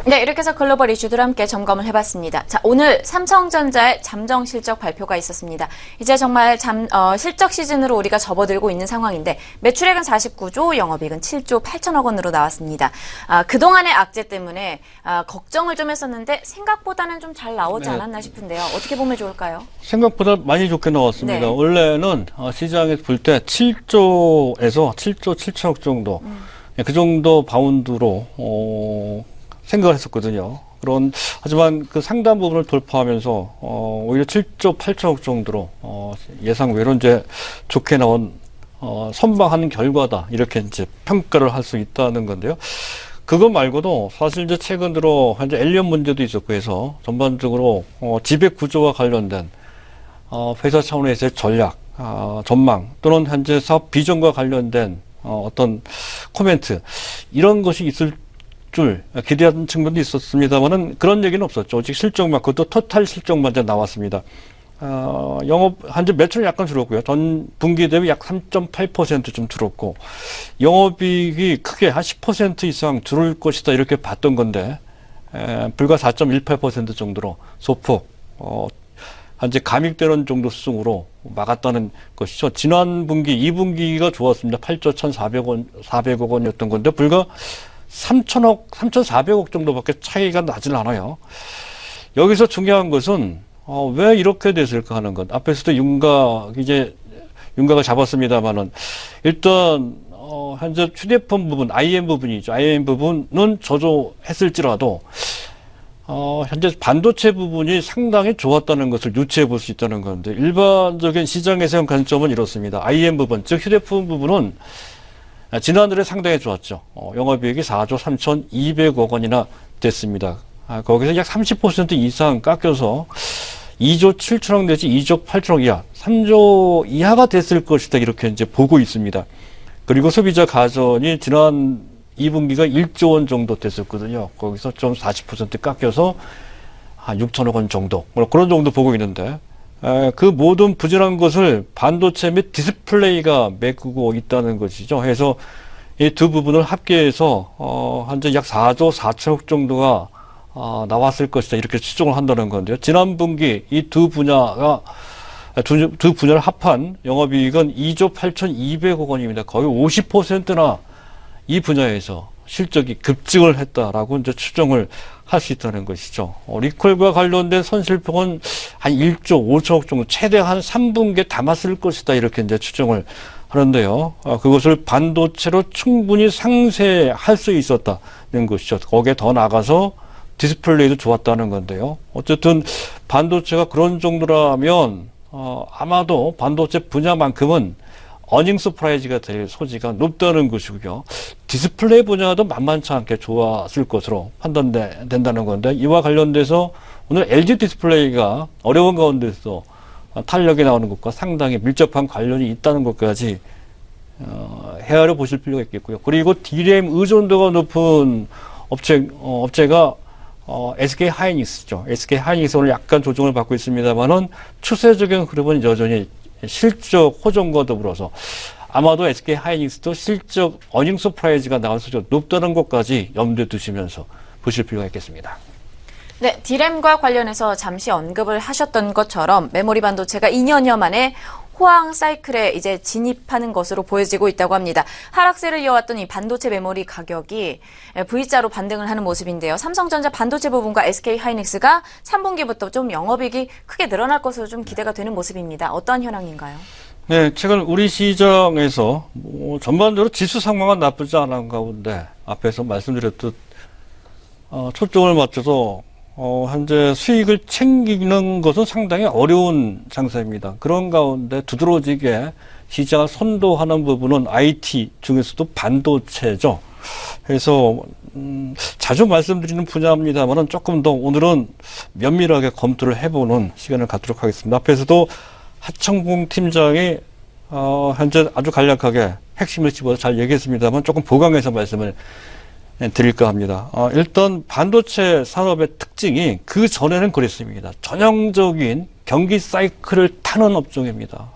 네, 이렇게 해서 글로벌 이슈들 함께 점검을 해봤습니다. 자, 오늘 삼성전자의 잠정 실적 발표가 있었습니다. 이제 정말 실적 시즌으로 우리가 접어들고 있는 상황인데 매출액은 49조, 영업이익은 7조 8천억 원으로 나왔습니다. 그동안의 악재 때문에 걱정을 좀 했었는데 생각보다는 좀 잘 나오지 않았나 싶은데요. 어떻게 보면 좋을까요? 생각보다 많이 좋게 나왔습니다. 네. 원래는 시장에서 볼 때 7조에서 7조 7천억 정도, 그 정도 바운드로 생각을 했었거든요. 하지만 그 상당 부분을 돌파하면서, 오히려 7조 8천억 정도로, 예상 외로 이제 좋게 나온, 선방하는 결과다. 이렇게 이제 평가를 할 수 있다는 건데요. 그거 말고도 사실 이제 최근 들어 현재 엘리언 문제도 있었고 해서 전반적으로, 지배 구조와 관련된, 회사 차원에서의 전략, 전망 또는 현재 사업 비전과 관련된, 어떤 코멘트, 이런 것이 있을 줄 기대하는 측면도 있었습니다만은 그런 얘기는 없었죠. 오직 실적만, 그것도 토탈 실적만 이제 나왔습니다. 영업, 현재 매출은 약간 줄었고요. 전 분기 대비 약 3.8% 좀 줄었고, 영업이익이 크게 한 10% 이상 줄을 것이다 이렇게 봤던 건데, 불과 4.18% 정도로 소폭, 현재 감익되는 정도 수준으로 막았다는 것이죠. 지난 분기, 2분기가 좋았습니다. 8조 1,400억 원이었던 건데, 불과 3,400억 정도밖에 차이가 나진 않아요. 여기서 중요한 것은, 왜 이렇게 됐을까 하는 것. 앞에서도 윤곽을 잡았습니다만은, 일단, 현재 휴대폰 부분, IM 부분이죠. IM 부분은 저조했을지라도, 현재 반도체 부분이 상당히 좋았다는 것을 유추해 볼 수 있다는 건데, 일반적인 시장에서의 관점은 이렇습니다. IM 부분, 즉 휴대폰 부분은 지난달에 상당히 좋았죠. 영업이익이 4조 3,200억 원이나 됐습니다. 거기서 약 30% 이상 깎여서 2조 7천억 내지 2조 8천억 이하, 3조 이하가 됐을 것이다. 이렇게 이제 보고 있습니다. 그리고 소비자 가전이 지난 2분기가 1조 원 정도 됐었거든요. 거기서 좀 40% 깎여서 한 6천억 원 정도. 그런 정도 보고 있는데, 그 모든 부진한 것을 반도체 및 디스플레이가 메꾸고 있다는 것이죠. 그래서 이 두 부분을 합계해서 현재 약 4조 4천억 정도가 나왔을 것이다. 이렇게 추정을 한다는 건데요. 지난 분기 이 두 분야를 합한 영업이익은 2조 8,200억 원입니다. 거의 50%나 이 분야에서 실적이 급증을 했다라고 이제 추정을 할 수 있다는 것이죠. 리콜과 관련된 손실폭은 한 1조 5천억 정도, 최대 한 3분기에 담았을 것이다. 이렇게 이제 추정을 하는데요. 그것을 반도체로 충분히 상쇄할 수 있었다는 것이죠. 거기에 더 나가서 디스플레이도 좋았다는 건데요. 어쨌든 반도체가 그런 정도라면, 아마도 반도체 분야만큼은 어닝 서프라이즈가 될 소지가 높다는 것이고요. 디스플레이 분야도 만만치 않게 좋았을 것으로 판단된다는 건데, 이와 관련돼서 오늘 LG 디스플레이가 어려운 가운데서 탄력이 나오는 것과 상당히 밀접한 관련이 있다는 것까지 헤아려 보실 필요가 있겠고요. 그리고 D램 의존도가 높은 업체가 SK 하이닉스죠. SK 하이닉스 오늘 약간 조정을 받고 있습니다만은 추세적인 흐름은 여전히 실적 호전과 더불어서 아마도 SK 하이닉스도 실적 어닝 서프라이즈가 나올 수가 높다는 것까지 염두에 두시면서 보실 필요가 있겠습니다. 네, D램과 관련해서 잠시 언급을 하셨던 것처럼 메모리 반도체가 2년여 만에 호황 사이클에 이제 진입하는 것으로 보여지고 있다고 합니다. 하락세를 이어왔던 이 반도체 메모리 가격이 V자로 반등을 하는 모습인데요. 삼성전자 반도체 부분과 SK 하이닉스가 3분기부터 좀 영업이익이 크게 늘어날 것으로 좀 기대가 되는 모습입니다. 어떠한 현황인가요? 네, 최근 우리 시장에서 전반적으로 지수 상황은 나쁘지 않은 가운데 앞에서 말씀드렸듯 초점을 맞춰서 현재 수익을 챙기는 것은 상당히 어려운 장세입니다. 그런 가운데 두드러지게 시장을 선도하는 부분은 IT 중에서도 반도체죠. 그래서 자주 말씀드리는 분야입니다만은 조금 더 오늘은 면밀하게 검토를 해보는 시간을 갖도록 하겠습니다. 앞에서도 하청봉 팀장이 현재 아주 간략하게 핵심을 집어서 잘 얘기했습니다만 조금 보강해서 말씀을 드릴까 합니다. 일단 반도체 산업의 특징이 그 전에는 그랬습니다. 전형적인 경기 사이클을 타는 업종입니다.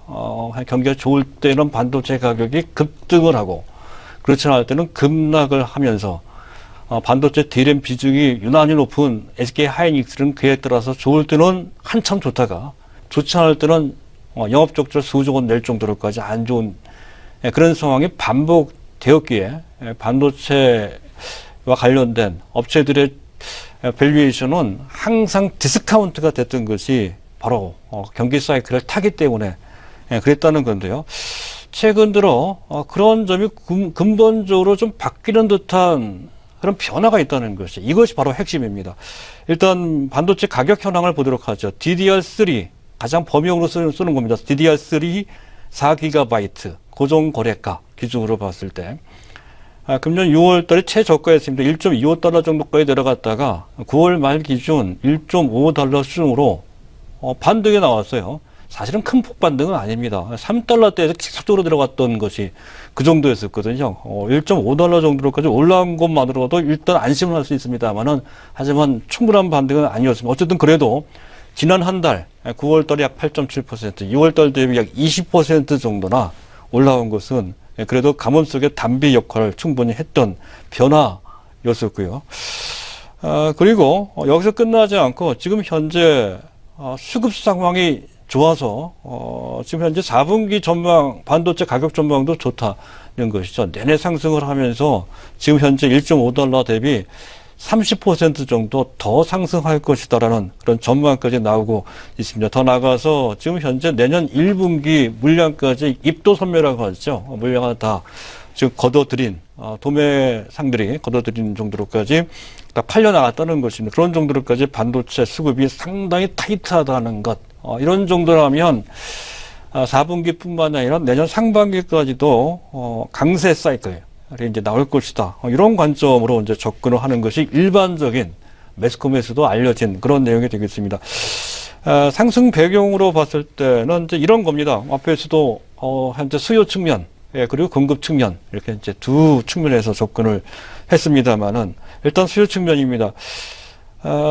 경기가 좋을 때는 반도체 가격이 급등을 하고 그렇지 않을 때는 급락을 하면서 반도체 D램 비중이 유난히 높은 SK 하이닉스는 그에 따라서 좋을 때는 한참 좋다가 좋지 않을 때는 영업 적자를 수조 원 낼 정도로까지 안 좋은 그런 상황이 반복되었기에 반도체와 관련된 업체들의 밸류에이션은 항상 디스카운트가 됐던 것이 바로 경기 사이클을 타기 때문에 그랬다는 건데요. 최근 들어 그런 점이 근본적으로 좀 바뀌는 듯한 그런 변화가 있다는 것이 이것이 바로 핵심입니다. 일단 반도체 가격 현황을 보도록 하죠. DDR3 가장 범용으로 쓰는 겁니다. DDR3 4GB 고정 거래가 기준으로 봤을 때 금년 6월 달에 최저가였습니다. 1.25달러 정도까지 내려갔다가 9월 말 기준 1.5달러 수준으로 반등이 나왔어요. 사실은 큰 폭반등은 아닙니다. 3달러대에서 지속적으로 들어갔던 것이 그 정도였었거든요. 1.5달러 정도로까지 올라온 것만으로도 일단 안심을 할 수 있습니다만은 하지만 충분한 반등은 아니었습니다. 어쨌든 그래도 지난 한 달 9월 달에 약 8.7%, 6월 달 대비 약 20% 정도나 올라온 것은 그래도 가문 속의 담비 역할을 충분히 했던 변화였었고요. 그리고 여기서 끝나지 않고 지금 현재 수급 상황이 좋아서 지금 현재 4분기 전망 반도체 가격 전망도 좋다는 것이죠. 내내 상승을 하면서 지금 현재 1.5달러 대비 30% 정도 더 상승할 것이다라는 그런 전망까지 나오고 있습니다. 더 나아가서 지금 현재 내년 1분기 물량까지 입도선매라고 하죠. 물량을 다 지금 걷어들인 도매상들이 걷어들인 정도로까지 다 팔려나갔다는 것입니다. 그런 정도로까지 반도체 수급이 상당히 타이트하다는 것. 이런 정도라면 4분기뿐만 아니라 내년 상반기까지도 강세 사이클 이제 나올 것이다. 이런 관점으로 이제 접근을 하는 것이 일반적인 매스컴에서도 알려진 그런 내용이 되겠습니다. 상승 배경으로 봤을 때는 이제 이런 겁니다. 앞에서도 현재 수요 측면, 그리고 공급 측면 이렇게 이제 두 측면에서 접근을 했습니다만은 일단 수요 측면입니다.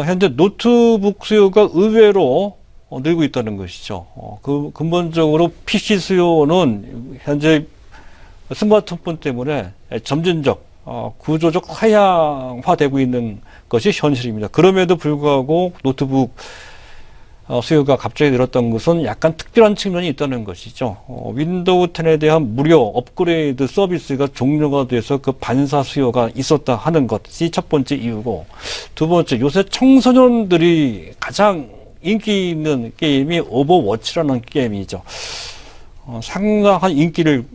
현재 노트북 수요가 의외로 늘고 있다는 것이죠. 그 근본적으로 PC 수요는 현재 스마트폰 때문에 점진적 구조적 하향화되고 있는 것이 현실입니다. 그럼에도 불구하고 노트북 수요가 갑자기 늘었던 것은 약간 특별한 측면이 있다는 것이죠. 윈도우 10에 대한 무료 업그레이드 서비스가 종료가 돼서 그 반사 수요가 있었다 하는 것이 첫 번째 이유고, 두 번째, 요새 청소년들이 가장 인기 있는 게임이 오버워치라는 게임이죠. 상당한 인기를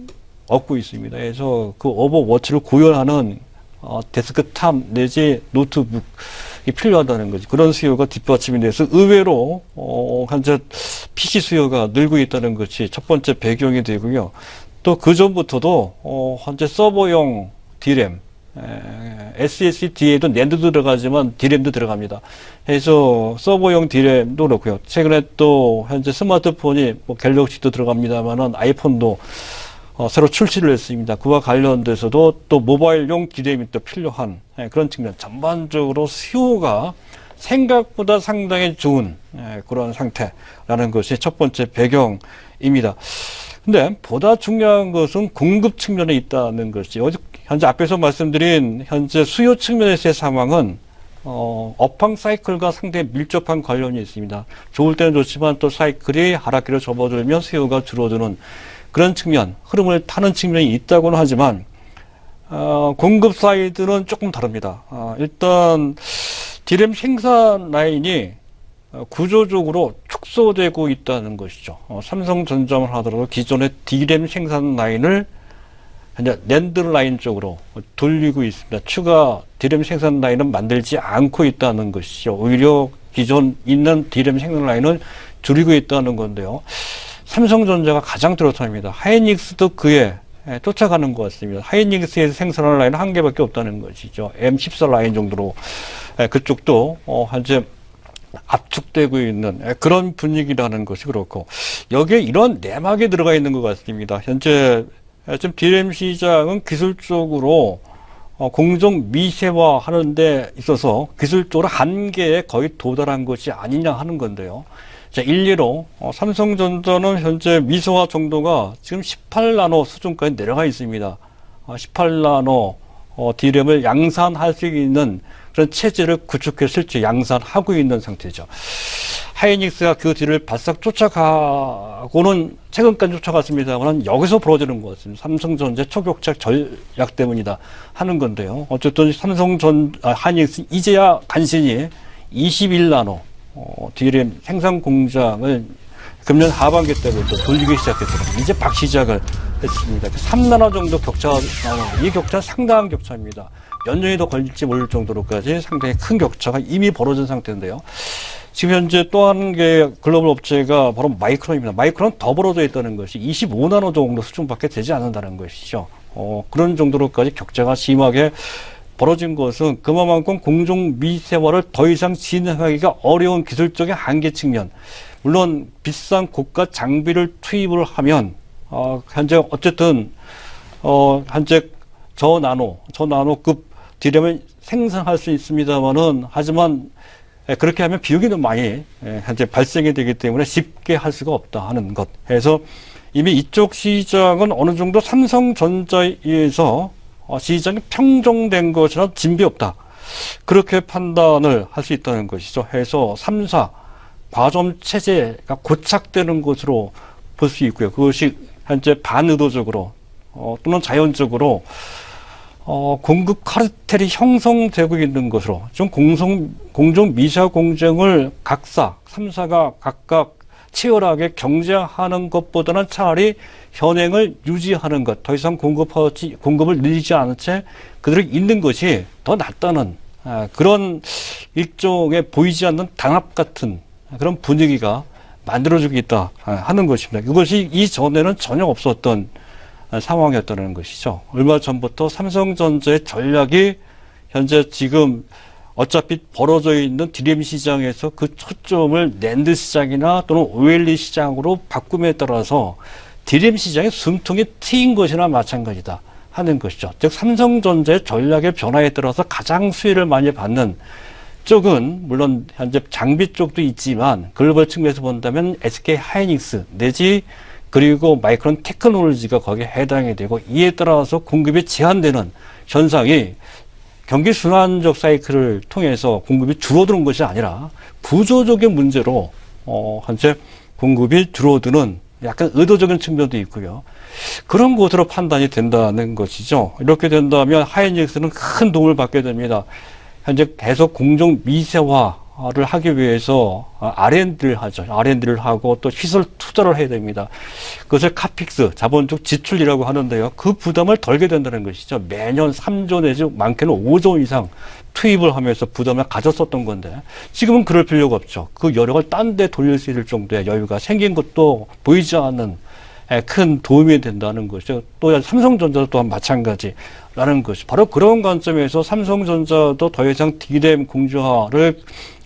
얻고 있습니다. 그래서 그 오버워치를 구현하는 데스크탑 내지 노트북이 필요하다는 거지. 그런 수요가 뒷받침이 돼서 의외로 현재 PC 수요가 늘고 있다는 것이 첫 번째 배경이 되고요. 또 그 전부터도 현재 서버용 D램, SSD에도 낸드도 들어가지만 D램도 들어갑니다. 그래서 서버용 D램도 그렇고요. 최근에 또 현재 스마트폰이 갤럭시도 들어갑니다만은 아이폰도 새로 출시를 했습니다. 그와 관련돼서도 또 모바일용 D램이 또 필요한 그런 측면, 전반적으로 수요가 생각보다 상당히 좋은 그런 상태라는 것이 첫 번째 배경입니다. 근데 보다 중요한 것은 공급 측면에 있다는 것이죠. 현재 앞에서 말씀드린 현재 수요 측면에서의 상황은 업황 사이클과 상당히 밀접한 관련이 있습니다. 좋을 때는 좋지만 또 사이클이 하락기를 접어들면 수요가 줄어드는 그런 측면, 흐름을 타는 측면이 있다고는 하지만 공급 사이드는 조금 다릅니다. 일단 D램 생산 라인이 구조적으로 축소되고 있다는 것이죠. 삼성전자만 하더라도 기존의 D램 생산 라인을 현재 낸드 라인 쪽으로 돌리고 있습니다. 추가 D램 생산 라인은 만들지 않고 있다는 것이죠. 오히려 기존 있는 D램 생산 라인을 줄이고 있다는 건데요. 삼성전자가 가장 뚜렷합니다. 하이닉스도 그에 쫓아가는 것 같습니다. 하이닉스에서 생산할 라인은 한 개밖에 없다는 것이죠. M14 라인 정도로 그쪽도 현재 압축되고 있는 그런 분위기라는 것이 그렇고, 여기에 이런 내막이 들어가 있는 것 같습니다. 현재 지금 D램 시장은 기술적으로 공정 미세화 하는 데 있어서 기술적으로 한계에 거의 도달한 것이 아니냐 하는 건데요. 자, 일례로 삼성전자는 현재 미세화 정도가 지금 18나노 수준까지 내려가 있습니다. 18나노 D램을 양산할 수 있는 그런 체제를 구축해서 실제 양산하고 있는 상태죠. 하이닉스가 그 뒤를 바싹 쫓아가고는 최근까지 쫓아갔습니다만 여기서 벌어지는 것은 삼성전자 초격차 전략 때문이다 하는 건데요. 어쨌든 하이닉스 이제야 간신히 21나노 D램 생산 공장을 금년 하반기 때부터 돌리기 시작했거든요. 이제 막 시작을 했습니다. 3나노 정도 격차가 나오는 이 격차는 상당한 격차입니다. 몇 년이 더 걸릴지 모를 정도로까지 상당히 큰 격차가 이미 벌어진 상태인데요. 지금 현재 또 한 개 글로벌 업체가 바로 마이크론입니다. 마이크론 더 벌어져 있다는 것이 25나노 정도 수준밖에 되지 않는다는 것이죠. 그런 정도로까지 격차가 심하게 벌어진 것은 그만큼 공정 미세화를 더 이상 진행하기가 어려운 기술적인 한계 측면. 물론 비싼 고가 장비를 투입을 하면 현재 어쨌든 현재 저나노급 D램을 생산할 수 있습니다만은 하지만 그렇게 하면 비용이 너무 많이 현재 발생이 되기 때문에 쉽게 할 수가 없다 하는 것. 해서 이미 이쪽 시장은 어느 정도 삼성전자에 의해서 시장이 평정된 것이라 진비 없다. 그렇게 판단을 할 수 있다는 것이죠. 해서 3사 과점 체제가 고착되는 것으로 볼 수 있고요. 그것이 현재 반의도적으로 또는 자연적으로 공급 카르텔이 형성되고 있는 것으로 좀 공정 미사 공정을 각사 3사가 각각 치열하게 경쟁하는 것보다는 차라리 현행을 유지하는 것, 더 이상 공급을 늘리지 않은 채 그대로 있는 것이 더 낫다는 그런 일종의 보이지 않는 당합 같은 그런 분위기가 만들어지고 있다 하는 것입니다. 이것이 이전에는 전혀 없었던 상황이었다는 것이죠. 얼마 전부터 삼성전자의 전략이 현재 지금 어차피 벌어져 있는 D램 시장에서 그 초점을 낸드 시장이나 또는 OLED 시장으로 바꿈에 따라서 D램 시장의 숨통이 트인 것이나 마찬가지다 하는 것이죠. 즉 삼성전자의 전략의 변화에 따라서 가장 수혜를 많이 받는 쪽은 물론 현재 장비 쪽도 있지만 글로벌 측면에서 본다면 SK 하이닉스 내지 그리고 마이크론 테크놀로지가 거기에 해당이 되고 이에 따라서 공급이 제한되는 현상이 경기 순환적 사이클을 통해서 공급이 줄어드는 것이 아니라 구조적인 문제로 현재 공급이 줄어드는 약간 의도적인 측면도 있고요. 그런 것으로 판단이 된다는 것이죠. 이렇게 된다면 하이닉스는 큰 도움을 받게 됩니다. 현재 계속 공정 미세화를 하기 위해서 R&D를 하죠. R&D를 하고 또 시설 투자를 해야 됩니다. 그것을 카픽스, 자본적 지출이라고 하는데요. 그 부담을 덜게 된다는 것이죠. 매년 3조 내지 많게는 5조 이상 투입을 하면서 부담을 가졌었던 건데 지금은 그럴 필요가 없죠. 그 여력을 딴 데 돌릴 수 있을 정도의 여유가 생긴 것도 보이지 않는 큰 도움이 된다는 것이죠. 또 삼성전자도 또한 마찬가지라는 것이 바로 그런 관점에서 삼성전자도 더 이상 D램 공정화를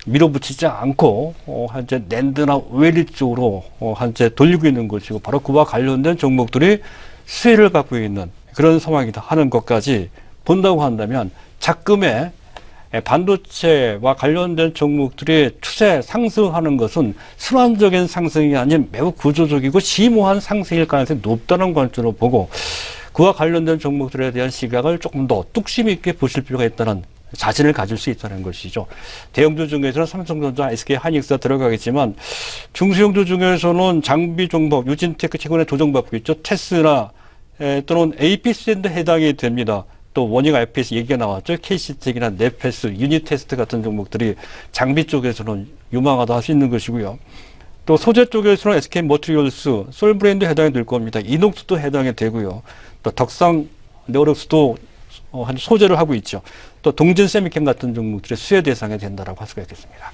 밀어붙이지 않고 현재 낸드나 OLED 쪽으로 현재 돌리고 있는 것이고 바로 그와 관련된 종목들이 수혜를 받고 있는 그런 상황이다 하는 것까지 본다고 한다면 작금의 반도체와 관련된 종목들이 추세 상승하는 것은 순환적인 상승이 아닌 매우 구조적이고 심오한 상승일 가능성이 높다는 관점으로 보고 그와 관련된 종목들에 대한 시각을 조금 더 뚝심 있게 보실 필요가 있다는 자신을 가질 수 있다는 것이죠. 대형주 중에서는 삼성전자, SK 하이닉스가 들어가겠지만 중소형주 중에서는 장비 종목, 유진테크 최근에 조정받고 있죠. 테스나 또는 APC도 해당이 됩니다. 또 워닝 IPS 얘기가 나왔죠. KC텍이나 네페스, 유니테스트 같은 종목들이 장비 쪽에서는 유망하다 할 수 있는 것이고요. 또 소재 쪽에서는 SK 머티리얼스, 솔브랜드 해당이 될 겁니다. 이녹스도 해당이 되고요. 또 덕상 네오렉스도 한 소재를 하고 있죠. 또 동진 세미캠 같은 종목들의 수혜 대상이 된다라고 할 수가 있겠습니다.